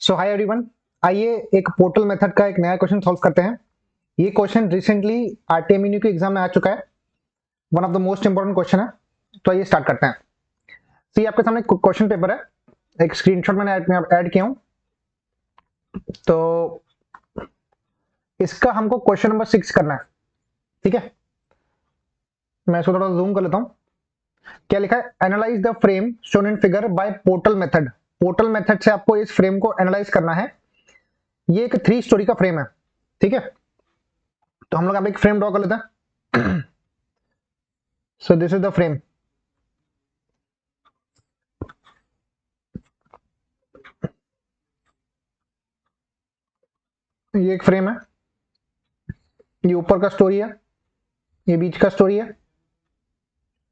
सो hi everyone, आइए एक portal method का एक नया क्वेश्चन सॉल्व करते हैं। ये क्वेश्चन रिसेंटली आरटीएमएनयू के एग्जाम में आ चुका है। One of the most important question है। तो आइए स्टार्ट करते हैं। तो ये आपके सामने क्वेश्चन पेपर है, एक स्क्रीनशॉट मैंने ऐड किया हूं। तो इसका हमको क्वेश्चन नंबर 6 करना है, ठीक है। मैं इसको थोड़ा जूम कर लेता हूं। क्या लिखा है? Analyse the frame shown in figure by portal method. Portal method से आपको इस फ्रेम को एनालाइज करना है। ये एक 3 स्टोरी का फ्रेम है, ठीक है। तो हम लोग अब एक फ्रेम ड्रॉ कर लेते हैं। सो दिस इज द फ्रेम। ये एक फ्रेम है, ये ऊपर का स्टोरी है, ये बीच का स्टोरी है।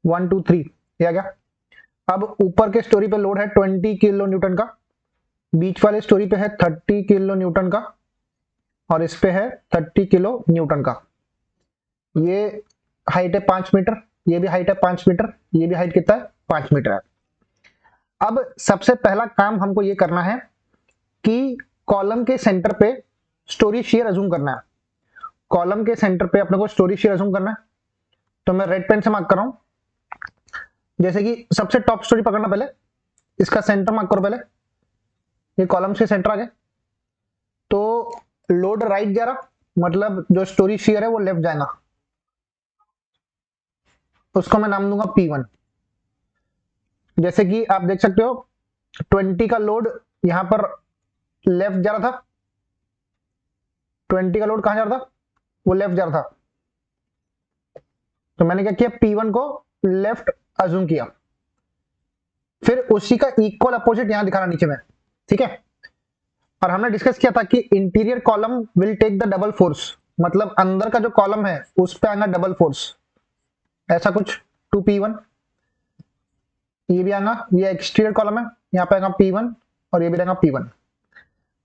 1 2 3 ये आ गया। अब ऊपर के स्टोरी पे लोड है 20 किलो न्यूटन का, बीच वाले स्टोरी पे है 30 किलो न्यूटन का, और इस पे है 30 किलो न्यूटन का। ये हाइट है 5 मीटर, ये भी हाइट है 5 मीटर, ये भी हाइट कितना है? 5 मीटर है। अब सबसे पहला काम हमको ये करना है कि कॉलम के सेंटर पे स्टोरी शेयर अज्यूम करना है। कॉलम के सेंटर पे अपने को स्टोरी शेयर अज्यूम करना है। तो मैं रेड पेन से मार्क कर रहा हूं। जैसे कि सबसे टॉप स्टोरी पकड़ना, पहले इसका सेंटर मार्क करो। पहले ये कॉलम से सेंटर आ गया, तो लोड राइट जा रहा, मतलब जो स्टोरी शेयर है वो लेफ्ट जाएगा। उसको मैं नाम दूंगा P1। जैसे कि आप देख सकते हो 20 का लोड यहां पर लेफ्ट जा रहा था। 20 का लोड कहां जा रहा था? वो लेफ्ट जा रहा था। तो मैंने क्या किया? P1 को लेफ्ट अज्यूम किया। फिर उसी का इक्वल अपोजिट यहां दिखाना नीचे में, ठीक है। और हमने डिस्कस किया था कि interior column will take the double force, मतलब अंदर का जो कॉलम है उस पे आएगा डबल फोर्स, ऐसा कुछ 2P1। ये भी आएगा, ये एक्सटीरियर कॉलम है, यहाँ पे आएगा P1 और ये भी रहेगा P1।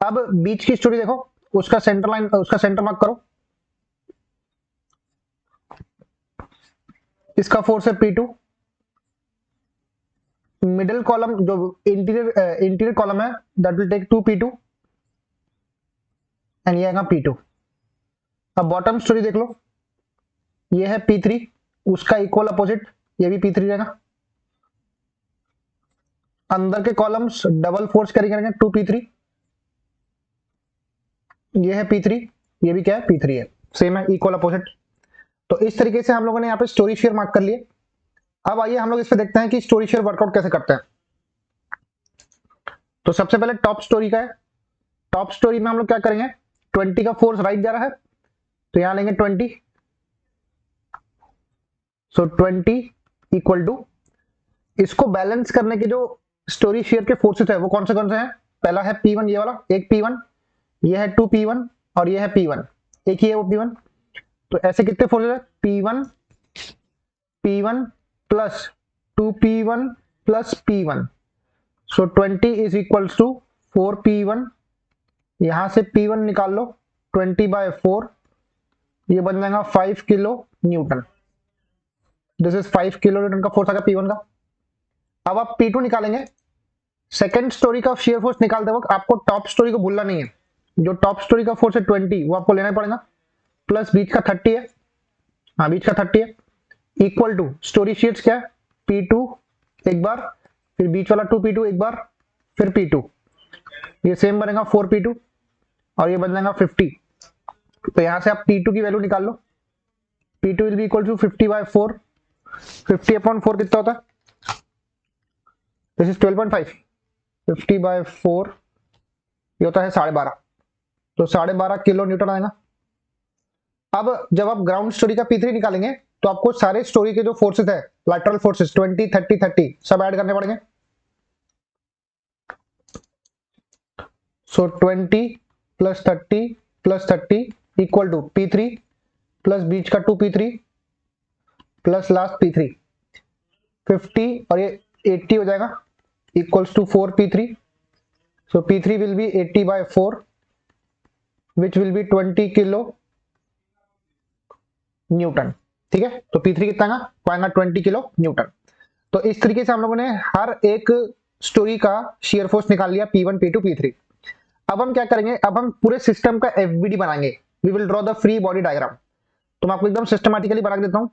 अब बीच की स्टोरी देखो, उसका सेंटर लाइन, उसका सेंटर मार्क करो। इसका फोर्स है P2। मिडिल कॉलम जो इंटीरियर कॉलम है that will take 2P2 and ये आएगा P2। अब बॉटम स्टोरी देख लो, ये है P3, उसका इक्वल अपोजिट ये भी P3 रहेगा। अंदर के कॉलम्स डबल फोर्स कैरी करेंगे 2P3। ये है P3, ये भी क्या है? P3 है, सेम है, इक्वल अपोजिट। तो इस तरीके से हम लोगों ने यहाँ पे स्टोरी शेयर मार्क कर लिए। अब आइए हम लोग इस पे देखते हैं कि स्टोरी शेयर वर्कआउट कैसे करते हैं। तो सबसे पहले टॉप स्टोरी का है। टॉप स्टोरी में हम लोग क्या करेंगे? 20 का फोर्स राइट जा रहा है, तो यहां लेंगे 20। सो 20 इक्वल टू, इसको बैलेंस करने के जो स्टोरी शेयर के फोर्सेस है वो कौन से हैं? पहला है P1, ये वाला एक P1, ये है 2P1 और ये है P1, एक ही है वो P1। तो ऐसे कितने फोर्सेस है? P1 P1 plus 2P1 plus P1। So 20 is equals to 4P1। यहां से P1 निकाल लो, 20/4, ये बन जाएगा 5 kilo Newton. This is 5 kilo Newton का फोर्स आ गया P1 का। अब आप P2 निकालेंगे। सेकेंड स्टोरी का शेयर फोर्स निकालते वक्त आपको टॉप स्टोरी को भूलना नहीं है। जो टॉप स्टोरी का फोर्स है 20, वो आपको लेना पड़ेगा, प्लस बीच का 30 है, हाँ बीच का 30 है, इक्वल टू स्टोरी शेयर्स क्या है? P2 एक बार, फिर बीच वाला 2P2 एक बार, फिर P2, ये सेम बनेगा 4P2 और ये बन जाएगा 50। तो यहां से आप P2 की वैल्यू निकाल लो। P2 will be equal to 50/4। 50/4 कितना होता है? This is 12.5। 50/4 ये होता है 12.5। तो 12.5 किलो न्यूटन आएगा। अब जब आप ग्राउंड स्टोरी का P3 निकालेंगे तो आपको सारे स्टोरी के जो फोर्सेस है, लैटरल फोर्सेस 20 30 30 सब ऐड करने पड़ेंगे। So 20 plus 30 plus 30 equal to P3 plus बीच का 2P3 प्लस लास्ट P3, 50 और ये 80 हो जाएगा, equals to 4P3। So P3 will be 80/4 which will be 20 kilo newton, ठीक है। तो P3 कितना पाएगा? 20 किलो न्यूटन। तो इस तरीके से हम लोगों ने हर एक स्टोरी का शेयर फोर्स निकाल लिया, P1 P2 P3। अब हम क्या करेंगे, अब हम पूरे सिस्टम का एफबीडी बनाएंगे, we will draw the free body diagram. तो मैं आपको एकदम सिस्टमैटिकली बना के देता हूं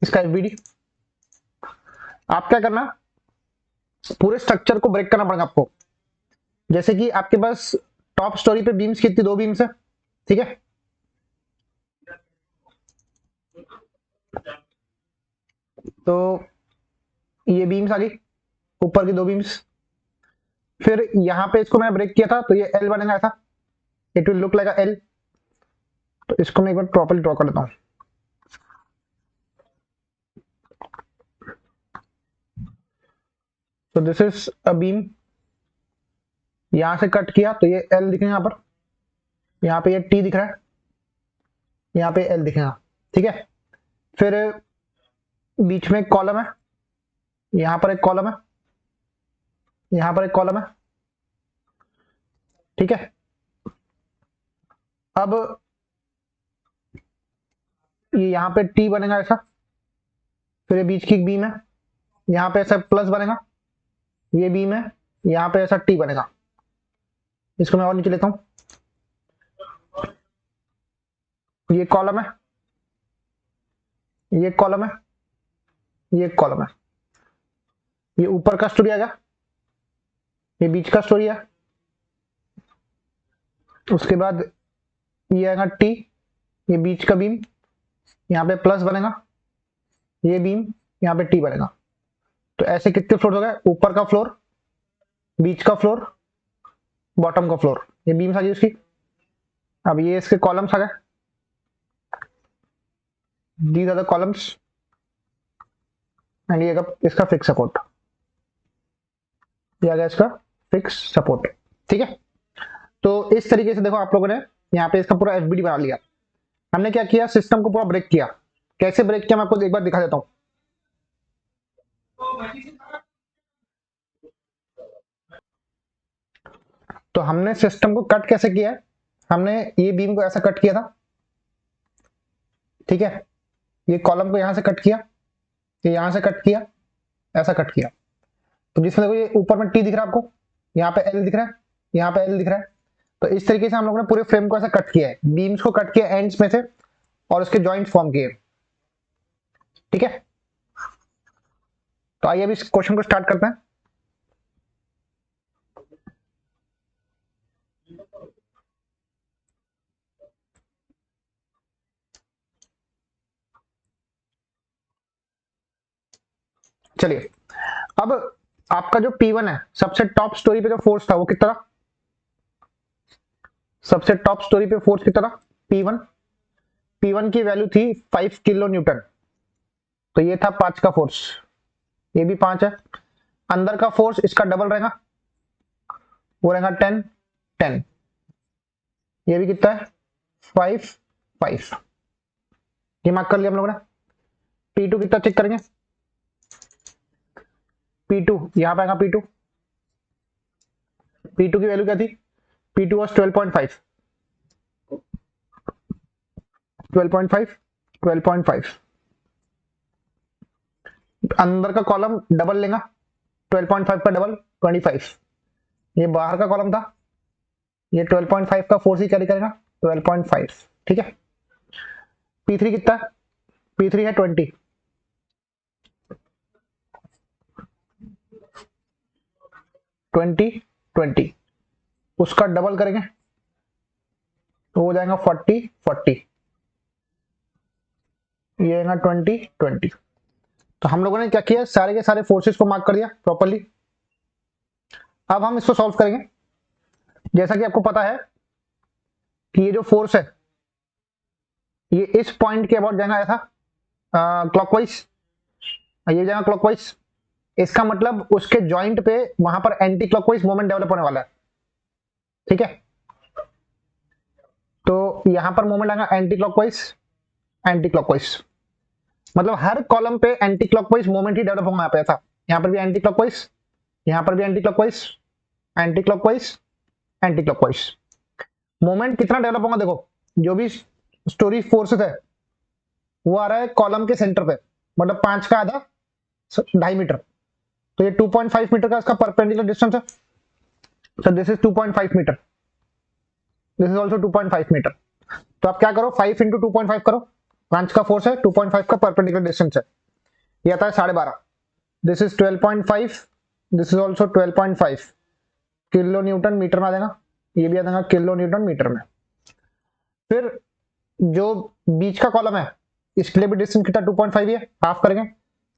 इसका एफबीडी। आप क्या करना, पूरे स्ट्रक्चर को ब्रेक करना पड़ेगा आपको। जैसे कि आपके पास टॉप स्टोरी पे बीम्स कितनी, 2 बीम्स है, ठीक है। तो ये बीम्स आ गई, ऊपर की 2 बीम्स। फिर यहां पे इसको मैंने ब्रेक किया था तो ये एल बनेगा ऐसा, it will look like a L. तो इसको मैं एक बार प्रॉपर्ली ड्रॉ कर लेता हूं। तो दिस इज अ बीम, यहां से कट किया तो ये एल दिखेगा यहां पर, यहां पे ये टी दिख रहा है, यहां पे एल दिखेगा, ठीक है। फिर बीच में एक कॉलम है, यहां पर एक कॉलम है, यहां पर एक कॉलम है, ठीक है। अब ये यहां पे टी बनेगा ऐसा, फिर ये बीच की एक बीम है, यहां पे ऐसा प्लस बनेगा, ये बीम है, यहां पे ऐसा टी बनेगा। इसको मैं और नीचे लेता हूं, ये कॉलम है, ये कॉलम है, ये कॉलम है, ये ऊपर का स्टोरी आ गया, ये बीच का स्टोरी है। उसके बाद ये आएगा टी, ये बीच का बीम, यहाँ पे प्लस बनेगा, ये बीम, यहाँ पे टी बनेगा। तो ऐसे कितने फ्लोर हो गए, ऊपर का फ्लोर, बीच का फ्लोर, बॉटम का फ्लोर, ये बीम्स आ गई उसकी। अब ये इसके कॉलम्स आ गए, these are the columns and ये इसका फिक्स सपोर्ट, ये आ गया इसका फिक्स सपोर्ट, ठीक है। तो इस तरीके से देखो आप लोगों ने यहाँ पे इसका पूरा एफबीडी बना लिया। हमने क्या किया, सिस्टम को पूरा ब्रेक किया। कैसे ब्रेक किया मैं आपको एक बार दिखा देता हूं। तो हमने सिस्टम को कट कैसे किया है, हमने ये बीम को ऐसा कट किया था, ठीक है। ये कॉलम को यहां से कट किया, ये यहां से कट किया, ऐसा कट किया। तो जिसमें देखो ये ऊपर में टी दिख रहा है आपको, यहाँ पे एल दिख रहा है, यहाँ पे एल दिख रहा है। तो इस तरीके से हम लोगों ने पूरे फ्रेम को ऐसा कट किया है, बीम्स को कट किया एंड्स में से और उसके जॉइंट फॉर्म किए, ठीक है। तो आइए अभी इस क्वेश्चन को स्टार्ट करते हैं। चलिए, अब आपका जो P1 है, सबसे टॉप स्टोरी पे जो फोर्स था वो कितना था, सबसे टॉप स्टोरी पे फोर्स कितना था, P1। P1 की वैल्यू थी 5 किलो न्यूटन, तो ये था 5 का फोर्स, ये भी 5 है। अंदर का फोर्स इसका डबल रहेगा, वो रहेगा 10 10, ये भी कितना है 5 5, ये मार्क कर लिया हम लोगों ने। P2 कितना चेक करेंगे, P2 यहां पे आएगा, P2 की वैल्यू क्या थी, P2 वाज 12.5 12.5 12.5। अंदर का कॉलम डबल लेगा, 12.5 का डबल 25, ये बाहर का कॉलम था, ये 12.5 का फोर्स ही कैरी करेगा 12.5, ठीक है। P3 कितना है, P3 है 20, 20 20, उसका डबल करेंगे तो हो जाएगा 40 40, ये आएगा 20 20। तो हम लोगों ने क्या किया, सारे के सारे फोर्सेस को मार्क कर दिया प्रॉपर्ली। अब हम इसको सॉल्व करेंगे। जैसा कि आपको पता है कि ये जो फोर्स है ये इस पॉइंट के अबाउट जाना आया था क्लॉकवाइज, ये जाना क्लॉकवाइज, इसका मतलब उसके जॉइंट पे वहां पर एंटी क्लॉकवाइज मोमेंट डेवलप होने वाला है, ठीक है। तो यहां पर मोमेंट आएगा एंटी क्लॉकवाइज, एंटी क्लॉकवाइज, मतलब हर कॉलम पे एंटी क्लॉकवाइज मोमेंट ही डेवलप होगा। यहाँ पे ऐसा, यहाँ पर भी एंटी क्लॉकवाइज, यहाँ पर भी anti clockwise, anti clockwise, anti clockwise. Moment कितना डेवलप होगा, देखो जो भी स्टोरी फोर्सेस है वो आ रहा है कॉलम के सेंटर पे, मतलब 5 का आधा 2.5 मीटर, तो ये 2.5 मीटर का इसका परपेंडिकुलर डिस्टेंस है। So this is 2.5 metre, this is also 2.5 metre. तो आप क्या करो, 5 इंटू 2.5 करो, 5 का फोर्स है, 2.5 का परपेंडिकुलर डिस्टेंस है, ये आता है 12.5। This is 12.5, this is also 12.5 kilo newton metre में आ जाएगा, ये भी आ जाएगा किलो न्यूटन मीटर में। फिर जो बीच का कॉलम है इसके लिए भी डिस्टेंस कितना 2.5 है, हाफ करेंगे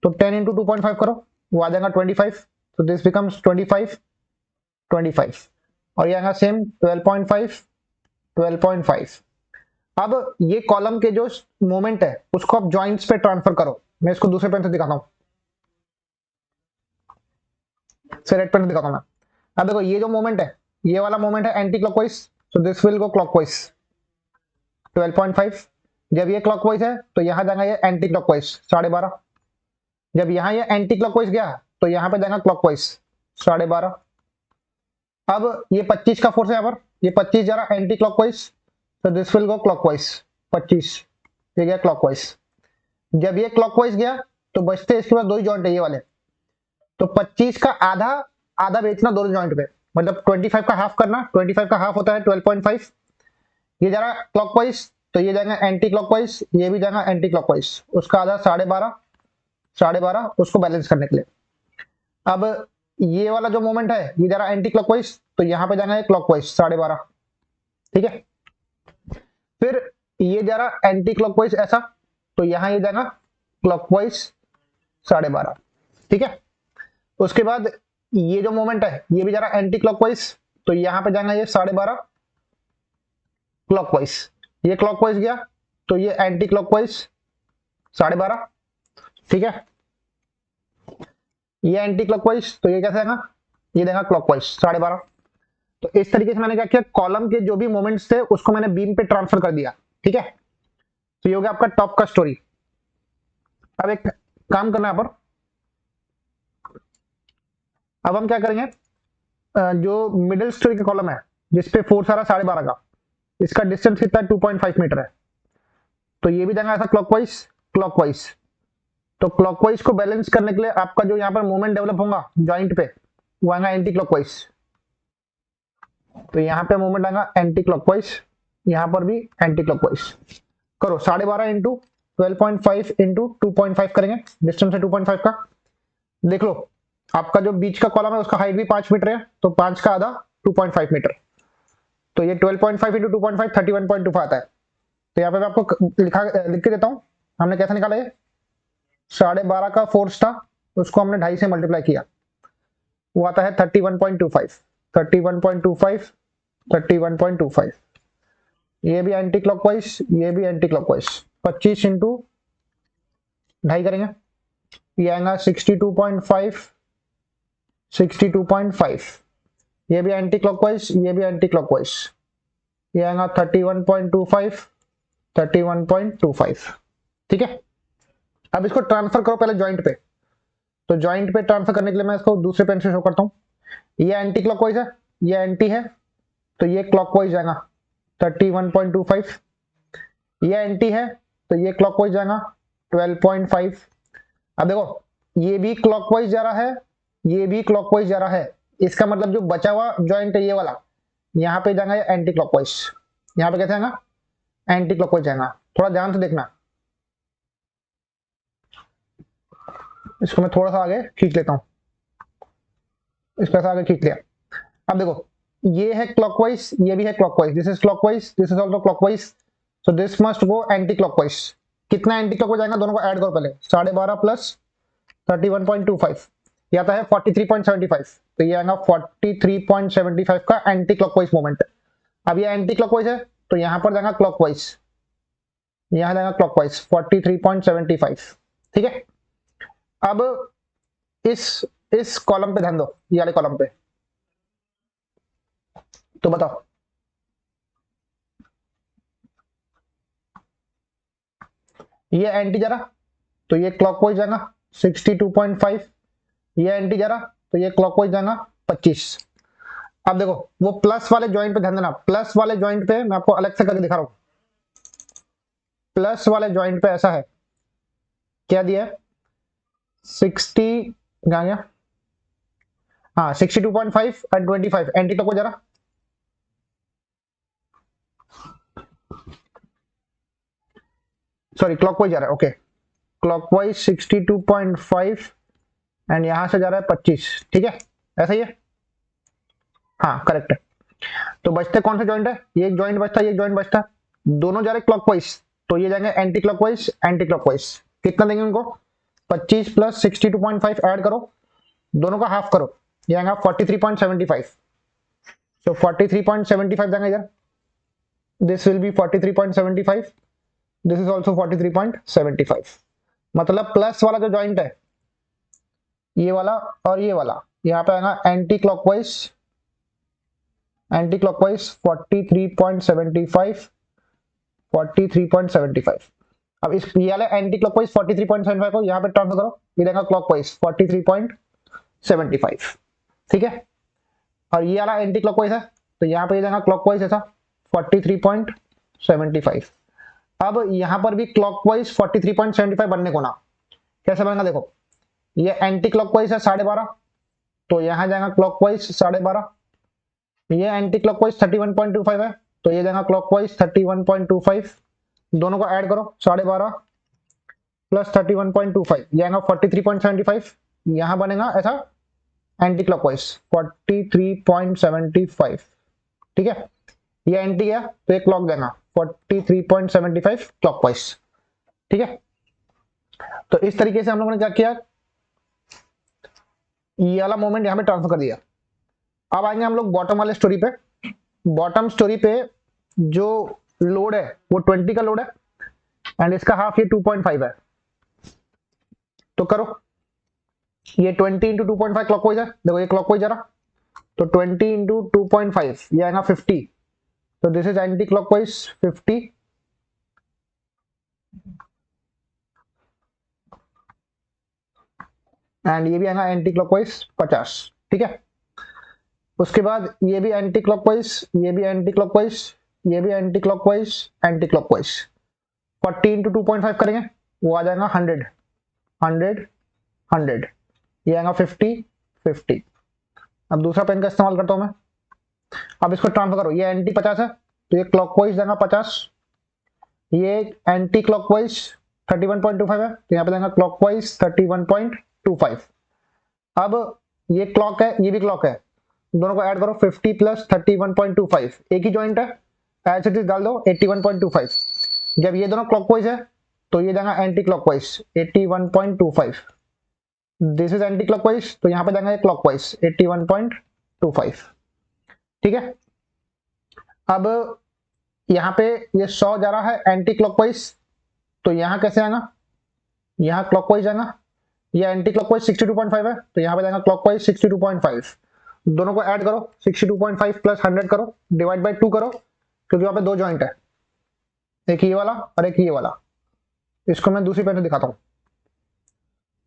तो 10 इंटू 2.5 करो, वो आ जाएगा 25। तो दिस बिकम्स 25 25 और ये आएगा सेम 12.5 12.5। अब ये कॉलम के जो मोमेंट है उसको आप जॉइंट्स पे ट्रांसफर करो, मैं इसको दूसरे पेन से दिखाता हूं, से रेड पेन से दिखाता हूं मैं। अब देखो ये जो मोमेंट है, ये वाला मोमेंट है anti clockwise, so this will go clockwise 12.5। जब ये क्लॉकवाइज है तो यहां जाएगा ये एंटी क्लॉकवाइज 12.5। जब यहाँ ये एंटी क्लॉकवाइज गया तो यहाँ पे जाएगा क्लॉकवाइज 12.5। अब ये 25 का फोर्स है यहाँ पर, ये 25 जा रहा एंटी क्लॉकवाइज, तो दिस विल गो क्लॉकवाइज 25, ये गया क्लॉकवाइज। जब ये क्लॉकवाइज गया तो बचते इसके बाद दो ही जॉइंट है ये वाले, तो 25 का आधा आधा बेचना दोनों जॉइंट पे, मतलब 25 का हाफ करना, 25 का हाफ होता है 12.5। ये जा रहा क्लॉकवाइज तो ये जाएगा एंटी क्लॉकवाइज, ये भी जाएगा एंटी क्लॉकवाइज, उसका आधा 12.5 उसको बैलेंस करने के लिए। अब ये वाला जो मोमेंट है ये जा रहा एंटी क्लॉकवाइज, तो यहाँ पे जाना है क्लॉकवाइज 12.5, ठीक है। फिर ये जा रहा एंटी क्लॉकवाइज ऐसा, तो यहाँ ये जाएगा क्लॉकवाइज 12.5, ठीक है। उसके बाद ये जो मोमेंट है ये भी जा रहा एंटी क्लॉकवाइज, तो यहाँ पे जाना ये 12.5 क्लॉकवाइज, ये क्लॉकवाइज गया तो ये एंटी क्लॉकवाइज 12.5, ठीक है। ये एंटी क्लॉकवाइज तो ये कैसे आएगा, ये देगा क्लॉकवाइज 12.5। तो इस तरीके से मैंने क्या किया, कॉलम के जो भी मोमेंट्स थे उसको मैंने बीम पे ट्रांसफर कर दिया, ठीक है। तो ये हो गया आपका टॉप का स्टोरी। अब एक काम करना है यहाँ पर, अब हम क्या करेंगे, जो मिडिल स्टोरी का कॉलम है जिसपे फोर्स आ रहा 12.5 का, इसका डिस्टेंस कितना है 2.5 मीटर है, तो ये भी जाएगा ऐसा क्लॉकवाइज क्लॉकवाइज। तो क्लॉकवाइज को बैलेंस करने के लिए आपका जो यहाँ पर मोमेंट डेवलप होगा जॉइंट पे वो आएगा एंटी क्लॉकवाइज, तो यहाँ पे मोमेंट आएगा एंटी क्लॉकवाइज, यहाँ पर भी एंटी क्लॉकवाइज। करो 12.5 इंटू 12.5 इंटू 2.5 करेंगे, डिस्टेंस है 2.5 का। देख लो आपका जो बीच का कॉलम है उसका हाइट भी 5 मीटर है, तो 5 का आधा 2.5 मीटर, तो ये 12.5 इंटू 2.5 31.25 आता है। तो यहाँ पे मैं आपको लिख के देता हूँ हमने कैसे निकाला ये। 12.5 का फोर्स था उसको हमने 2.5 से मल्टीप्लाई किया, वो आता है 31.25 31.25 31.25। ये भी एंटी क्लॉकवाइज, ये भी एंटी क्लॉकवाइज, 25 इंटू 2.5 करेंगे, ये आएगा 62.5 62.5। ये भी एंटी क्लॉकवाइज, ये भी एंटी क्लॉकवाइज, ये आएगा 31.25 31.25, ठीक है। अब इसको ट्रांसफर करो पहले जॉइंट पे, तो जॉइंट पे ट्रांसफर करने के लिए मैं इसको दूसरे पेन से शो करता हूँ। ये एंटी क्लॉकवाइज है, ये एंटी है, तो ये क्लॉकवाइज जाएगा 31.25, ये एंटी है तो ये क्लॉकवाइज जाएगा 12.5। अब देखो ये भी क्लॉकवाइज जा रहा है, ये भी क्लॉकवाइज जा रहा है, इसका मतलब जो बचा हुआ जॉइंट है ये वाला, यहाँ पे जाएगा ये एंटी क्लॉकवाइज, यहाँ पे कैसे आएगा एंटी क्लॉकवाइज जाएगा। थोड़ा ध्यान से देखना, इसको मैं थोड़ा सा आगे खींच लेता हूँ, इसको ऐसा आगे खींच लिया। अब देखो ये है क्लॉकवाइज, ये भी है clockwise, this is clockwise, this is also clockwise, so this must go anti clockwise. कितना एंटी क्लॉकवाइज आएगा, दोनों को ऐड करो पहले, 12.5 प्लस 31.25 ये आता है 43.75, तो ये आएगा 43.75 का एंटी क्लॉकवाइज मोमेंट। अब ये एंटी क्लॉकवाइज है तो यहाँ पर जाएगा क्लॉकवाइज, यहाँ जाएगा क्लॉकवाइज 43.75, ठीक है। अब इस कॉलम पे ध्यान दो, ये वाले कॉलम पे, तो बताओ ये एंटी जा रहा तो ये क्लॉकवाइज जाएगा 62.5, ये एंटी जा रहा तो ये क्लॉकवाइज जाएगा 25। अब देखो वो प्लस वाले जॉइंट पे ध्यान देना, प्लस वाले जॉइंट पे मैं आपको अलग से करके दिखा रहा हूं। प्लस वाले जॉइंट पे ऐसा है, क्या दिया है 60 कहां गया, हाँ 62.5 एंड 25 एंटी क्लॉकवाइज जा रहा, सॉरी क्लॉकवाइज जा रहा है, ओके क्लॉकवाइज 62.5 एंड यहां से जा रहा है 25, ठीक है ऐसा ही है, हाँ करेक्ट है। तो बचते कौन सा जॉइंट है, ये एक जॉइंट बचता है, ये एक जॉइंट बचता है, दोनों जा रहे क्लॉकवाइज, तो ये जाएंगे एंटी क्लॉकवाइज एंटी क्लॉकवाइज। कितना देंगे उनको, 25 प्लस 62.5 ऐड करो, दोनों का हाफ करो, ये आएगा 43.75, so 43.75 देंगे इधर, this will be 43.75, this is also 43.75, मतलब प्लस वाला जो जॉइंट है ये वाला और ये वाला, यहाँ पे आएगा एंटी क्लॉकवाइज 43.75, 43.75। अब इस ये वाले एंटी क्लॉकवाइज 43.75 को यहाँ पे ट्रांसफर करो, ये देगा क्लॉकवाइज 43.75, ठीक है। और ये वाला एंटी क्लॉकवाइज है तो यहाँ पे ये देगा क्लॉकवाइज ऐसा 43.75। अब यहाँ पर भी क्लॉकवाइज 43.75 बनने को ना, कैसे बनेगा देखो, ये एंटी क्लॉकवाइज है 12.5, तो यहाँ जाएगा क्लॉकवाइज 12.5, ये एंटी क्लॉकवाइज 31.25 है तो ये जाएगा क्लॉकवाइज 31.25, दोनों को ऐड करो 12.5 प्लस 31.25, ये आएगा 43.75, यहां बनेगा ऐसा एंटी क्लॉकवाइज 43.75, ठीक है। ये एंटी है तो एक क्लॉक देना 43.75 क्लॉकवाइज, ठीक है। तो इस तरीके से हम लोगों ने क्या किया, ये वाला मोमेंट यहां पे ट्रांसफर कर दिया। अब आएंगे हम लोग बॉटम वाले स्टोरी पे। बॉटम स्टोरी पे जो लोड है वो 20 का लोड है एंड इसका हाफ ये 2.5 है, तो करो, ये 20 इंटू 2.5 क्लॉकवाइज है, देखो ये क्लॉकवाइज जा रहा, तो 20 इंटू 2.5 ये आएगा 50, तो this is anti clockwise 50, and ये भी आएगा एंटी क्लॉकवाइज 50, ठीक है। उसके बाद ये भी एंटी क्लॉकवाइज, ये भी एंटी क्लॉकवाइज, ये भी anti clockwise, anti clockwise, 40 into 2.5 करेंगे वो आ जाएगा 100, 100, 100, ये आएगा 50, 50। अब दूसरा पेन का इस्तेमाल करता हूं मैं, अब इसको ट्रांसफर करो, ये एंटी 50 है तो ये क्लॉकवाइज देगा 50, ये एंटी क्लॉकवाइज 31.25 है तो यहाँ पे देगा क्लॉकवाइज 31.25। अब ये क्लॉक है ये भी क्लॉक है, दोनों को ऐड करो 50 प्लस 31.25, एक ही जॉइंट है, एज इट इज डाल दो 81.25। जब ये दोनों क्लॉकवाइज है तो ये देगा anti clockwise 81.25, this is anti clockwise तो यहाँ पे देगा क्लॉकवाइज 81.25, ठीक है। अब यहाँ पे ये 100 जा रहा है एंटी क्लॉकवाइज, तो यहाँ कैसे आएगा, यहाँ क्लॉकवाइज आएगा, ये एंटी क्लॉकवाइज 62.5 है तो यहाँ पे जाएगा क्लॉकवाइज 62.5, दोनों को ऐड करो 62.5 प्लस 100 करो, डिवाइड बाय 2 करो, क्योंकि वहां पे दो जॉइंट है, एक ये वाला और एक ये वाला, इसको मैं दूसरी पेन से दिखाता हूँ।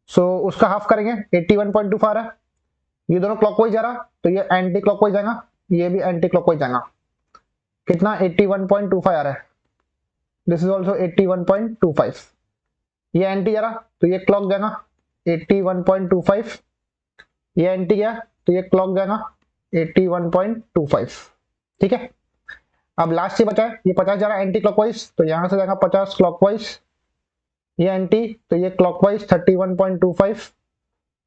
सो उसका हाफ करेंगे 81.25 आ रहा है, ये दोनों क्लॉकवाइज जा रहा तो ये एंटी क्लॉकवाइज आएगा, ये भी एंटी क्लॉकवाइज आएगा, कितना 81.25 आ रहा है, दिस इज ऑल्सो 81.25, ये एंटी जा रहा तो ये क्लॉक जाएगा 81.25, ये एंटी गया तो ये क्लॉक जाएगा 81.25, ठीक है। अब लास्ट ये बचा है, ये 50 जा रहा है एंटी क्लॉकवाइज तो यहां से जाएगा 50 क्लॉकवाइज, ये एंटी तो ये क्लॉकवाइज 31.25,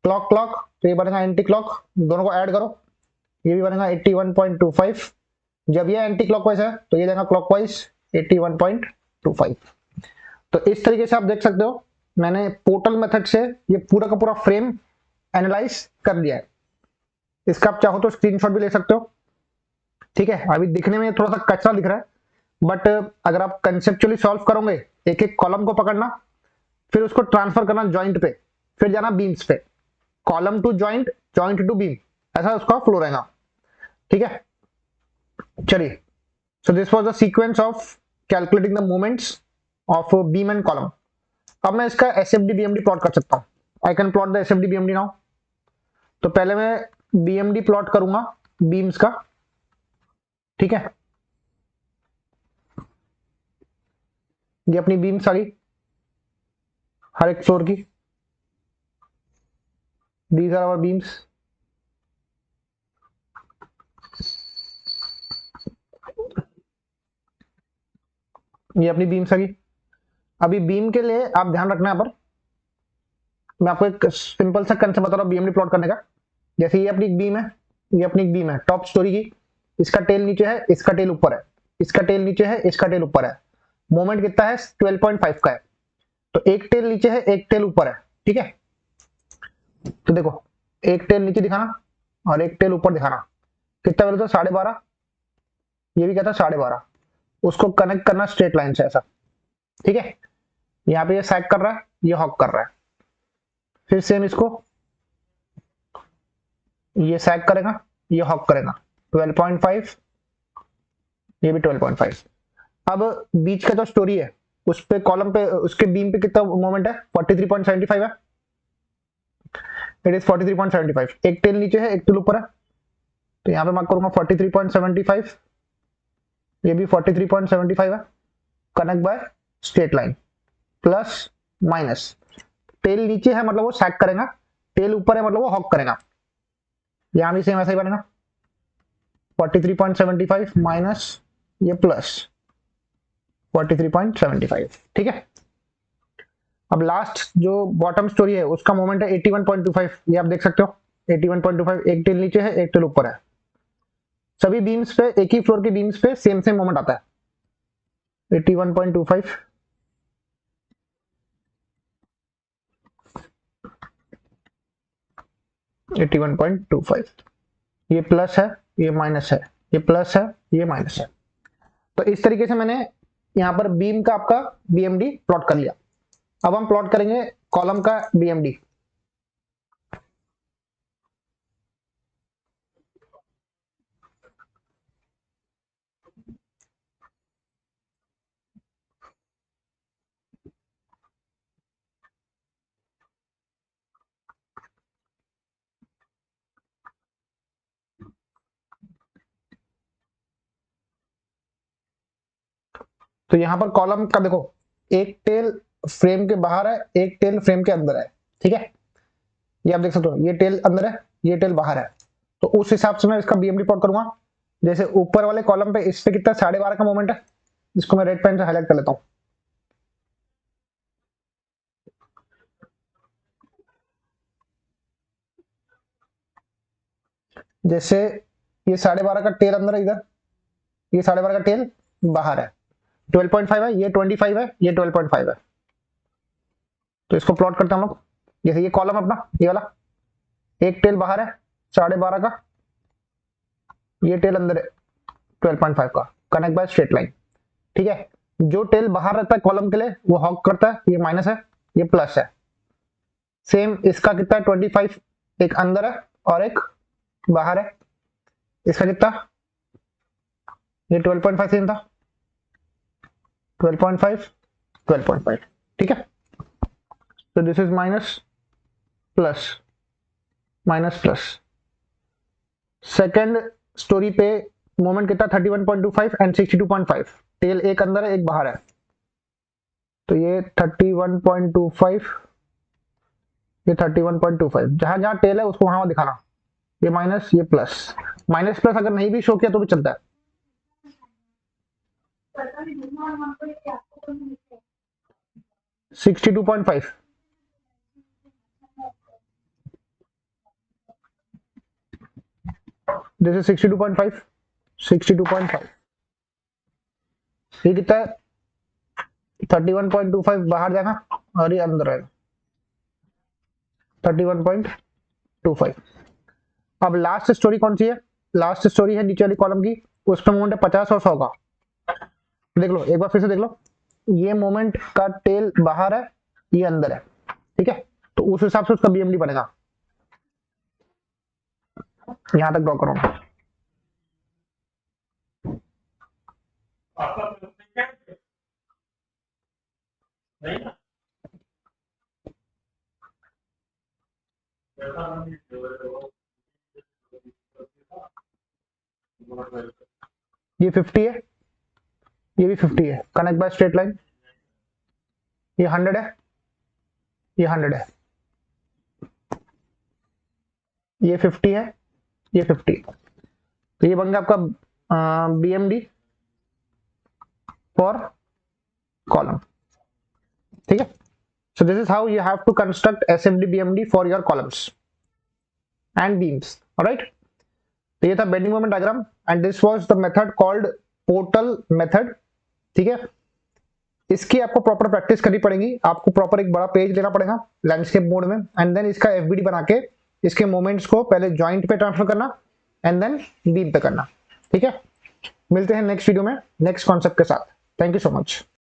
क्लॉक क्लॉक तो ये बनेगा एंटी क्लॉक, दोनों को ऐड करो, ये भी बनेगा 81.25, जब ये एंटी क्लॉकवाइज है तो ये जाएगा क्लॉकवाइज 81.25। तो इस तरीके से आप देख सकते हो मैंने पोर्टल मेथड से ये पूरा का पूरा फ्रेम एनालाइज कर लिया है। इसका आप चाहो तो स्क्रीनशॉट भी ले सकते हो, ठीक है। अभी दिखने में थोड़ा सा कचरा दिख रहा है, बट अगर आप कंसेप्चुअली सॉल्व करोगे, एक एक कॉलम को पकड़ना, फिर उसको ट्रांसफर करना जॉइंट पे, फिर जाना बीम्स पे, column to joint, joint to beam, ऐसा उसका फ्लो रहेगा, ठीक है। चलिए, so this was the sequence of calculating the moments of beam and column. अब मैं इसका एसएफडी बीएमडी प्लॉट कर सकता हूं, I can plot the SFD BMD now. तो पहले मैं बीएमडी प्लॉट करूंगा बीम्स का, ठीक है। ये अपनी बीम्स आ गई हर एक फ्लोर की, दीज आर आवर बीम्स, ये अपनी बीम्स आ गई। अभी बीम के लिए आप ध्यान रखना यहाँ पर, मैं आपको एक सिंपल सा कंसेप्ट बता रहा हूँ बीएमडी प्लॉट करने का। जैसे ये अपनी एक बीम है, ये अपनी एक बीम है टॉप स्टोरी की, इसका टेल नीचे है, इसका टेल ऊपर है, इसका टेल नीचे है, इसका टेल ऊपर है। मोमेंट कितना है? 12.5 का है। तो एक टेल नीचे है, एक टेल ऊपर है, ठीक है। तो देखो, एक टेल नीचे दिखाना और एक टेल ऊपर दिखाना, कितना बोले तो 12.5, ये भी क्या था 12.5। उसको कनेक्ट करना स्ट्रेट लाइन से ऐसा, ठीक है। यहाँ पे ये सैग कर रहा है, ये हॉक कर रहा है। फिर सेम इसको, ये सैग करेगा, ये हॉक करेगा, 12.5, ये भी 12.5। अब बीच का जो स्टोरी है उस पे कॉलम पे, उसके बीम पे कितना मोमेंट है? 43.75 है। It is 43.75। एक टेल नीचे है, एक टेल ऊपर है, तो यहाँ पे मार्क करूंगा 43.75, ये भी 43.75 है। Connect by straight line, plus minus. Tail नीचे है मतलब वो सैग करेगा, टेल ऊपर है मतलब वो हॉक करेगा। यहाँ भी सेम ऐसा ही बनेगा, 43.75 माइनस ये प्लस 43.75, ठीक है। अब लास्ट जो बॉटम स्टोरी है उसका मोमेंट है 81.25, ये आप देख सकते हो 81.25। एक टेल नीचे है, एक टेल ऊपर है। सभी बीम्स पे, एक ही फ्लोर के बीम्स पे सेम सेम मोमेंट आता है 81.25, ये प्लस है, ये माइनस है, ये प्लस है, ये माइनस है। तो इस तरीके से मैंने यहाँ पर बीम का आपका बीएमडी प्लॉट कर लिया। अब हम प्लॉट करेंगे कॉलम का बीएमडी। तो यहाँ पर कॉलम का देखो, एक टेल फ्रेम के बाहर है, एक टेल फ्रेम के अंदर है, ठीक है। ये आप देख सकते हो, ये टेल अंदर है, ये टेल बाहर है। तो उस हिसाब से मैं इसका बीएमडी प्लॉट करूंगा। जैसे ऊपर वाले कॉलम पे इस पे कितना 12.5 का मोमेंट है, इसको मैं रेड पेन से हाईलाइट कर लेता हूँ। जैसे ये 12.5 का टेल अंदर है इधर, ये 12.5 का टेल बाहर है, 12.5 है, ये 25 है, ये 12.5 है। तो इसको प्लॉट करते हैं हम लोग। जैसे ये कॉलम अपना ये वाला, एक टेल बाहर है 12.5 का, ये टेल अंदर है 12.5 का, कनेक्ट बाय स्ट्रेट लाइन, ठीक है। जो टेल बाहर रहता है कॉलम के लिए वो हॉक करता है, ये माइनस है, ये प्लस है। सेम इसका कितना है 25, एक अंदर है और एक बाहर है। इसका कितना, ये 12.5 सेम था, 12.5 12.5, ठीक है। तो this is minus plus, minus plus. Second story पे मोमेंट कितना 31.25 एंड 62.5। टेल एक अंदर है, एक बाहर है, तो ये 31.25, ये 31.25। जहां जहां टेल है उसको वहां दिखाना, ये माइनस, ये प्लस। माइनस प्लस अगर नहीं भी शो किया तो भी चलता है। 62.5, दिस इज 62.5, 62.5। ये कितना है 31.25 बाहर जाएगा और ये अंदर आएगा 31.25। अब लास्ट स्टोरी कौन सी है? लास्ट स्टोरी है नीचे वाली कॉलम की, उसमें मोमेंट है 50 और 100 का। देख लो एक बार फिर से देख लो, ये मोमेंट का टेल बाहर है, ये अंदर है, ठीक है। तो उस हिसाब से उसका बीएमडी बनेगा। यहां तक ड्रॉ करो। ये 50 है, ये भी 50 है, कनेक्ट बाय स्ट्रेट लाइन। ये 100 है, ये 100 है, ये 50 है, ये 50। तो ये बन गया आपका बीएमडी फॉर कॉलम, ठीक है। So this is how you have to construct SMD BMD for your columns and beams, alright. तो ये था bending moment diagram and this was the method called portal method, ठीक है। इसकी आपको प्रॉपर प्रैक्टिस करनी पड़ेगी, आपको प्रॉपर एक बड़ा पेज लेना पड़ेगा लैंडस्केप मोड में एंड देन इसका एफबीडी बना के इसके मोमेंट्स को पहले जॉइंट पे ट्रांसफर करना एंड देन बीम पे करना, ठीक है। मिलते हैं नेक्स्ट वीडियो में नेक्स्ट कॉन्सेप्ट के साथ। Thank you so much.